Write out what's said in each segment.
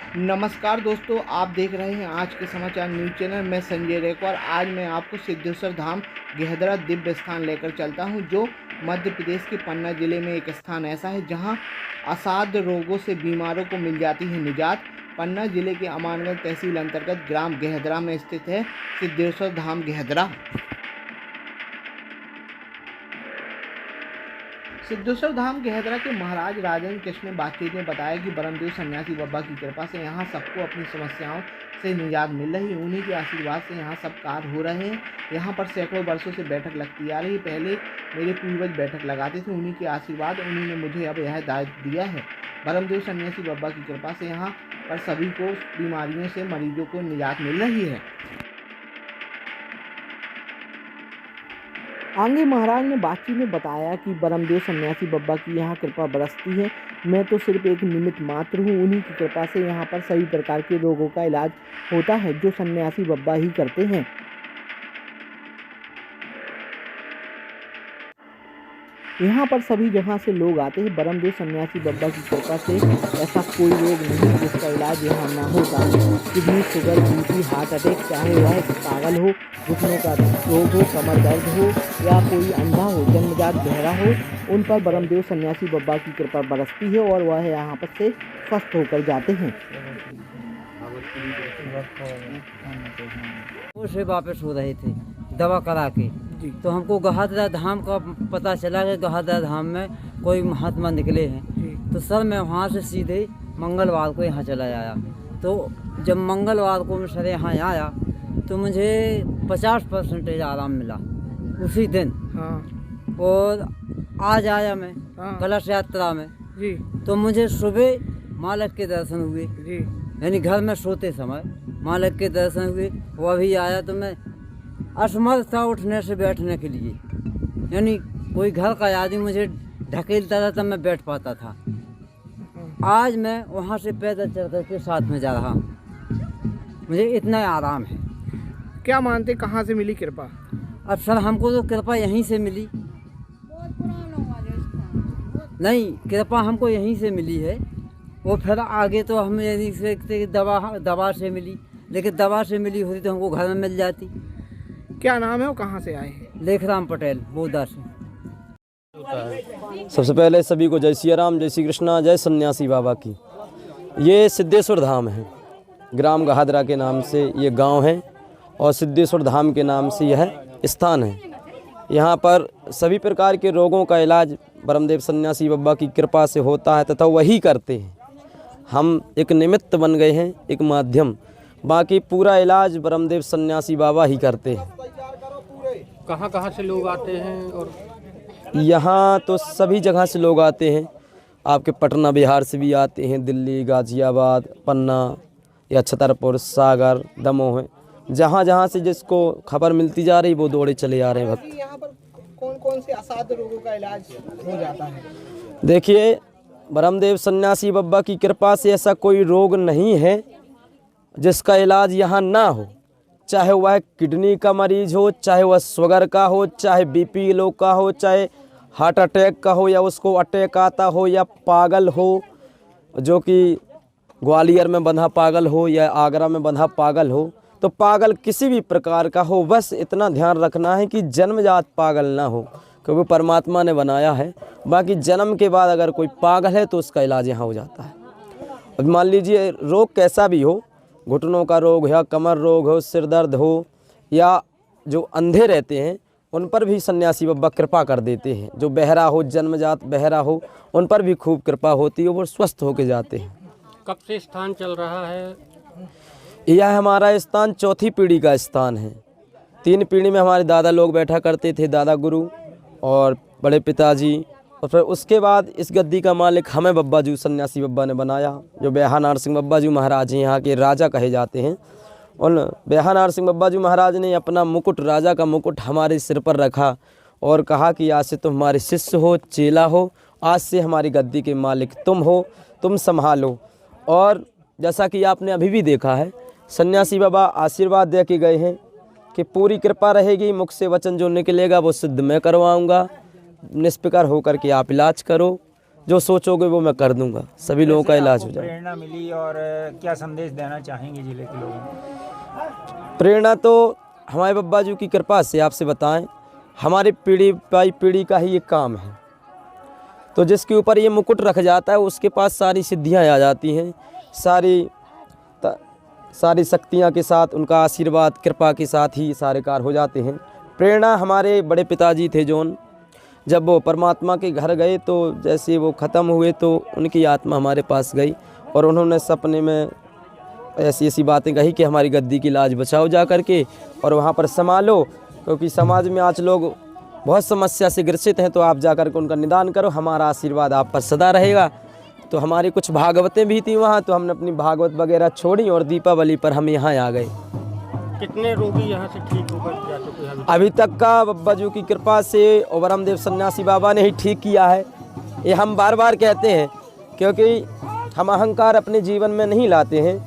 नमस्कार दोस्तों, आप देख रहे हैं आज के समाचार न्यूज चैनल। मैं संजय रेखवार। आज मैं आपको सिद्धेश्वर धाम गेहदरा दिव्य स्थान लेकर चलता हूं, जो मध्य प्रदेश के पन्ना जिले में एक स्थान ऐसा है जहां असाध्य रोगों से बीमारों को मिल जाती है निजात। पन्ना जिले के अमानगंज तहसील अंतर्गत ग्राम गेहदरा में स्थित है सिद्धेश्वर धाम गेहदरा। सिद्धेश्वर धाम गेहदरा के महाराज राजेंद्र कृष्ण बातचीत में बताया कि ब्रह्मदेव सन्यासी बाबा की कृपा से यहाँ सबको अपनी समस्याओं से निजात मिल रही है। उन्हीं के आशीर्वाद से यहाँ सब कार्य हो रहे हैं। यहाँ पर सैकड़ों वर्षों से बैठक लगती आ रही है। पहले मेरे पूर्वज बैठक लगाते थे, उन्हीं के आशीर्वाद उन्हीं ने मुझे अब यह दायित्व दिया है। ब्रह्मदेव सन्यासी बाबा की कृपा से यहाँ पर सभी को बीमारियों से मरीजों को निजात मिल रही है। आगे महाराज ने बातचीत में बताया कि ब्रह्मदेव सन्यासी बाबा की यहाँ कृपा बरसती है। मैं तो सिर्फ एक निमित्त मात्र हूँ। उन्हीं की कृपा से यहाँ पर सभी प्रकार के रोगों का इलाज होता है, जो सन्यासी बाबा ही करते हैं। यहाँ पर सभी जगह से लोग आते हैं। ब्रह्मदेव सन्यासी बाबा की कृपा से ऐसा कोई रोग नहीं जिसका इलाज यहाँ ना होता। Kidney, sugar, BP, heart attack, चाहे वह पागल हो, घुटनों का रोग हो, कमर दर्द हो या कोई अंधा हो, जन्मजात बहरा हो, उन पर ब्रह्मदेव सन्यासी बाबा की कृपा बरसती है और वह यहाँ पर से स्वस्थ होकर जाते हैं। वो से वापस हो रहे थे दवा करा के, तो हमको गेहदरा धाम का पता चला कि गेहदरा धाम में कोई महात्मा निकले हैं। तो सर मैं वहाँ से सीधे मंगलवार को यहाँ चला आया। तो जब मंगलवार को मैं सर यहाँ आया तो मुझे 50% आराम मिला उसी दिन। हाँ। और आज आया मैं कलश यात्रा में जी। तो मुझे सुबह मालक के दर्शन हुए जी। यानी घर में सोते समय मालक के दर्शन हुए। वो अभी आया तो मैं असमर्थ था उठने से बैठने के लिए, यानी कोई घर का आदमी मुझे ढकेलता था तब मैं बैठ पाता था। आज मैं वहाँ से पैदल चल कर के साथ में जा रहा हूँ, मुझे इतना आराम है। क्या मानते, कहाँ से मिली कृपा? अब सर हमको तो कृपा यहीं से मिली। नहीं, कृपा हमको यहीं से मिली है। वो फिर आगे तो हम ये नहीं सकते कि दवा से मिली, लेकिन दवा से मिली होती तो हमको घर में मिल जाती। क्या नाम है, वो कहाँ से आए हैं? लेखराम पटेल, बोदा से। सबसे पहले सभी को जय सिया राम, जय श्री कृष्णा, जय सन्यासी बाबा की। ये सिद्धेश्वर धाम है, ग्राम गेहदरा के नाम से ये गांव है और सिद्धेश्वर धाम के नाम से यह स्थान है। यहाँ पर सभी प्रकार के रोगों का इलाज ब्रह्मदेव सन्यासी बाबा की कृपा से होता है तथा वही करते हैं। हम एक निमित्त बन गए हैं, एक माध्यम। बाकी पूरा इलाज ब्रह्मदेव सन्यासी बाबा ही करते हैं। कहाँ कहाँ से लोग आते हैं? और यहाँ तो सभी जगह से लोग आते हैं। आपके पटना बिहार से भी आते हैं, दिल्ली, गाजियाबाद, पन्ना या छतरपुर, सागर, दमोह, जहाँ जहाँ से जिसको खबर मिलती जा रही वो दौड़े चले आ रहे हैं भक्त। यहाँ पर कौन कौन से असाध्य रोगों का इलाज हो जाता है? देखिए, ब्रह्मदेव सन्यासी बाबा की कृपा से ऐसा कोई रोग नहीं है जिसका इलाज यहाँ ना हो। चाहे वह किडनी का मरीज हो, चाहे वह शुगर का हो, चाहे बीपी लो का हो, चाहे हार्ट अटैक का हो, या उसको अटैक आता हो, या पागल हो, जो कि ग्वालियर में बंधा पागल हो या आगरा में बंधा पागल हो। तो पागल किसी भी प्रकार का हो, बस इतना ध्यान रखना है कि जन्मजात पागल ना हो, क्योंकि परमात्मा ने बनाया है। बाकी जन्म के बाद अगर कोई पागल है तो उसका इलाज यहाँ हो जाता है। अब मान लीजिए रोग कैसा भी हो, घुटनों का रोग या कमर रोग हो, सिर दर्द हो, या जो अंधे रहते हैं उन पर भी सन्यासी बाबा कृपा कर देते हैं। जो बहरा हो, जन्मजात बहरा हो, उन पर भी खूब कृपा होती है, वो स्वस्थ होके जाते हैं। कब से स्थान चल रहा है? यह हमारा स्थान चौथी पीढ़ी का स्थान है। 3 पीढ़ी में हमारे दादा लोग बैठा करते थे, दादा गुरु और बड़े पिताजी, और फिर उसके बाद इस गद्दी का मालिक हमें बब्बा जी सन्यासी बाबा ने बनाया, जो बेहानार सिंह बब्बा जी महाराज हैं, यहाँ के राजा कहे जाते हैं। उन बेहानार सिंह बब्बा जी महाराज ने अपना मुकुट, राजा का मुकुट हमारे सिर पर रखा और कहा कि आज से तुम हमारे शिष्य हो, चेला हो, आज से हमारी गद्दी के मालिक तुम हो, तुम संभालो। और जैसा कि आपने अभी भी देखा है, सन्यासी बाबा आशीर्वाद दे के गए हैं कि पूरी कृपा रहेगी, मुख से वचन जो निकलेगा वो सिद्ध मैं करवाऊँगा, निष्फिकर होकर के आप इलाज करो। जो सोचोगे वो मैं कर दूंगा, सभी लोगों का इलाज हो जाए। प्रेरणा मिली और क्या संदेश देना चाहेंगे जिले के लोगों को? प्रेरणा तो हमारे बब्बा जी की कृपा से आपसे बताएं, हमारी पीढ़ी बाई पीढ़ी का ही ये काम है। तो जिसके ऊपर ये मुकुट रख जाता है उसके पास सारी सिद्धियां आ जाती हैं, सारी शक्तियां के साथ, उनका आशीर्वाद कृपा के साथ ही सारे कार्य हो जाते हैं। प्रेरणा हमारे बड़े पिताजी थे जोन, जब वो परमात्मा के घर गए तो जैसे वो ख़त्म हुए तो उनकी आत्मा हमारे पास गई और उन्होंने सपने में ऐसी ऐसी बातें कही कि हमारी गद्दी की लाज बचाओ जा करके और वहाँ पर संभालो, क्योंकि समाज में आज लोग बहुत समस्या से ग्रसित हैं, तो आप जा कर के उनका निदान करो, हमारा आशीर्वाद आप पर सदा रहेगा। तो हमारी कुछ भागवतें भी थी वहाँ, तो हमने अपनी भागवत वगैरह छोड़ी और दीपावली पर हम यहाँ आ गए। कितने रोगी यहाँ से ठीक होकर जा चुके हैं अभी तक का बब्बा जी की कृपा से और ब्रह्मदेव सन्यासी बाबा ने ही ठीक किया है। ये हम बार बार कहते हैं, क्योंकि हम अहंकार अपने जीवन में नहीं लाते हैं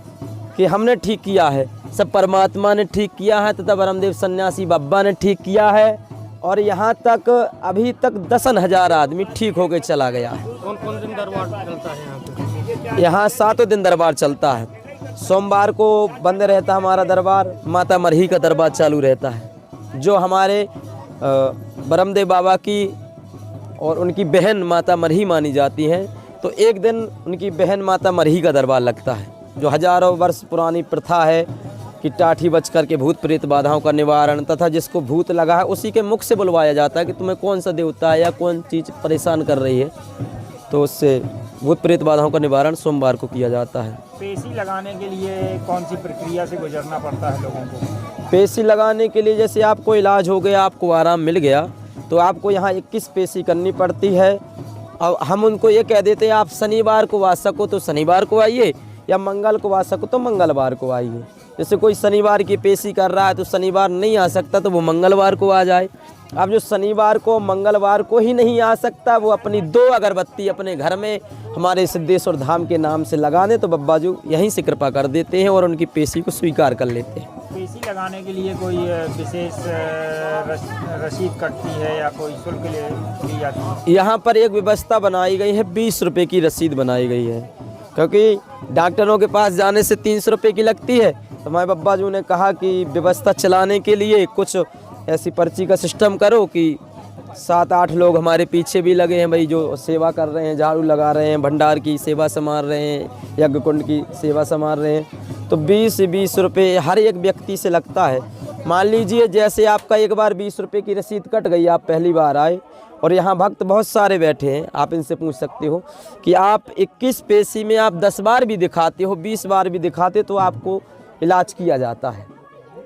कि हमने ठीक किया है, सब परमात्मा ने ठीक किया है तथा ब्रह्मदेव सन्यासी बाबा ने ठीक किया है। और यहाँ तक अभी तक 10,000 आदमी ठीक होकर चला गया है। कौन कौन दिन दरबार चलता है यहाँ पे? यहाँ 7 दिन दरबार चलता है। सोमवार को बंद रहता है हमारा दरबार, माता मरही का दरबार चालू रहता है, जो हमारे ब्रह्मदेव बाबा की और उनकी बहन माता मरही मानी जाती हैं। तो एक दिन उनकी बहन माता मरही का दरबार लगता है, जो हजारों वर्ष पुरानी प्रथा है कि टाठी बच कर के भूत प्रेत बाधाओं का निवारण, तथा जिसको भूत लगा है उसी के मुख से बुलवाया जाता है कि तुम्हें कौन सा देवता है या कौन चीज़ परेशान कर रही है, तो उससे भूत प्रेत बाधाओं का निवारण सोमवार को किया जाता है। पेशी लगाने के लिए कौन सी प्रक्रिया से गुजरना पड़ता है लोगों को? पेशी लगाने के लिए जैसे आपको इलाज हो गया, आपको आराम मिल गया, तो आपको यहाँ 21 पेशी करनी पड़ती है। और हम उनको ये कह देते हैं आप शनिवार को आ सको तो शनिवार को आइए, या मंगल को आ सको तो मंगलवार को आइए। जैसे कोई शनिवार की पेशी कर रहा है तो शनिवार नहीं आ सकता तो वो मंगलवार को आ जाए। अब जो शनिवार को मंगलवार को ही नहीं आ सकता, वो अपनी 2 अगरबत्ती अपने घर में हमारे सिद्धेश्वर धाम के नाम से लगा दे तो बब्बा जी यहीं से कृपा कर देते हैं और उनकी पेशी को स्वीकार कर लेते हैं। पेशी लगाने के लिए कोई विशेष रसीद कटती है या कोई शुल्क ली जाती है? यहाँ पर एक व्यवस्था बनाई गई है, 20 रुपये की रसीद बनाई गई है, क्योंकि डॉक्टरों के पास जाने से 300 रुपये की लगती है। तो हमारे बब्बा जी ने कहा कि व्यवस्था चलाने के लिए कुछ ऐसी पर्ची का सिस्टम करो कि 7-8 लोग हमारे पीछे भी लगे हैं भाई, जो सेवा कर रहे हैं, झाड़ू लगा रहे हैं, भंडार की सेवा संभाल रहे हैं, यज्ञ कुंड की सेवा संभाल रहे हैं। तो 20 रुपये हर एक व्यक्ति से लगता है। मान लीजिए जैसे आपका एक बार 20 रुपये की रसीद कट गई, आप पहली बार आए और यहाँ भक्त बहुत सारे बैठे हैं, आप इनसे पूछ सकते हो कि आप 21 पेशी में आप 10 बार भी दिखाते हो, 20 बार भी दिखाते तो आपको इलाज किया जाता है,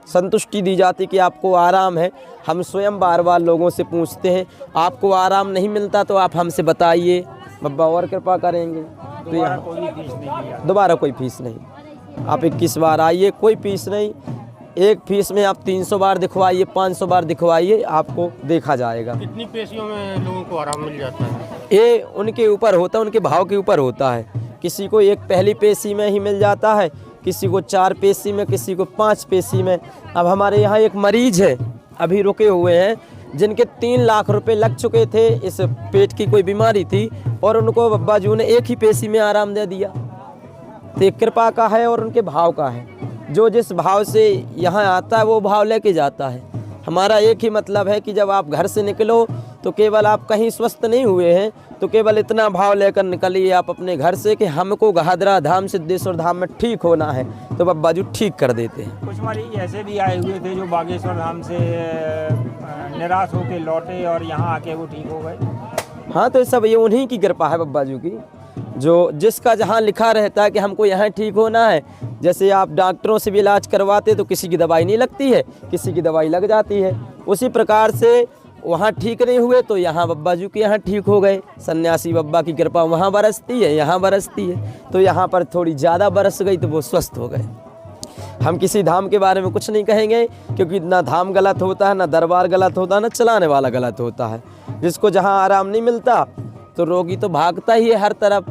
संतुष्टि दी जाती कि आपको आराम है। हम स्वयं बार बार लोगों से पूछते हैं, आपको आराम नहीं मिलता तो आप हमसे बताइए, बब्बा और कृपा करेंगे। तो यहाँ दोबारा कोई फीस नहीं, आप 21 बार आइए, कोई फीस नहीं। एक फीस में आप 300 बार दिखवाइए, 500 बार दिखवाइए, आपको देखा जाएगा। कितनी पेशियों में लोगों को आराम मिल जाता है? ये उनके ऊपर होता है, उनके भाव के ऊपर होता है। किसी को एक पहली पेशी में ही मिल जाता है, किसी को 4 पेशी में, किसी को 5 पेशी में। अब हमारे यहाँ एक मरीज है अभी रुके हुए हैं, जिनके 3 लाख रुपए लग चुके थे, इस पेट की कोई बीमारी थी और उनको बब्बा जी ने एक ही पेशी में आराम दे दिया। तो एक कृपा का है और उनके भाव का है, जो जिस भाव से यहाँ आता है वो भाव लेके जाता है। हमारा एक ही मतलब है कि जब आप घर से निकलो तो केवल आप कहीं स्वस्थ नहीं हुए हैं, तो केवल इतना भाव लेकर निकलिए आप अपने घर से कि हमको गहादरा धाम सिद्धेश्वर धाम में ठीक होना है, तो बब्बा जी ठीक कर देते हैं। कुछ मरीज ऐसे भी आए हुए थे जो बागेश्वर धाम से निराश होकर लौटे और यहाँ आके वो ठीक हो गए। हाँ, तो सब ये उन्हीं की कृपा है बब्बा जी की, जो जिसका जहाँ लिखा रहता है कि हमको यहाँ ठीक होना है। जैसे आप डॉक्टरों से भी इलाज करवाते तो किसी की दवाई नहीं लगती है, किसी की दवाई लग जाती है। उसी प्रकार से वहाँ ठीक नहीं हुए तो यहाँ बब्बा जी के यहाँ ठीक हो गए। सन्यासी बब्बा की कृपा वहाँ बरसती है, यहाँ बरसती है, तो यहाँ पर थोड़ी ज़्यादा बरस गई तो वो स्वस्थ हो गए। हम किसी धाम के बारे में कुछ नहीं कहेंगे, क्योंकि ना धाम गलत होता है, ना दरबार गलत होता है, ना चलाने वाला गलत होता है। जिसको जहाँ आराम नहीं मिलता तो रोगी तो भागता ही है हर तरफ।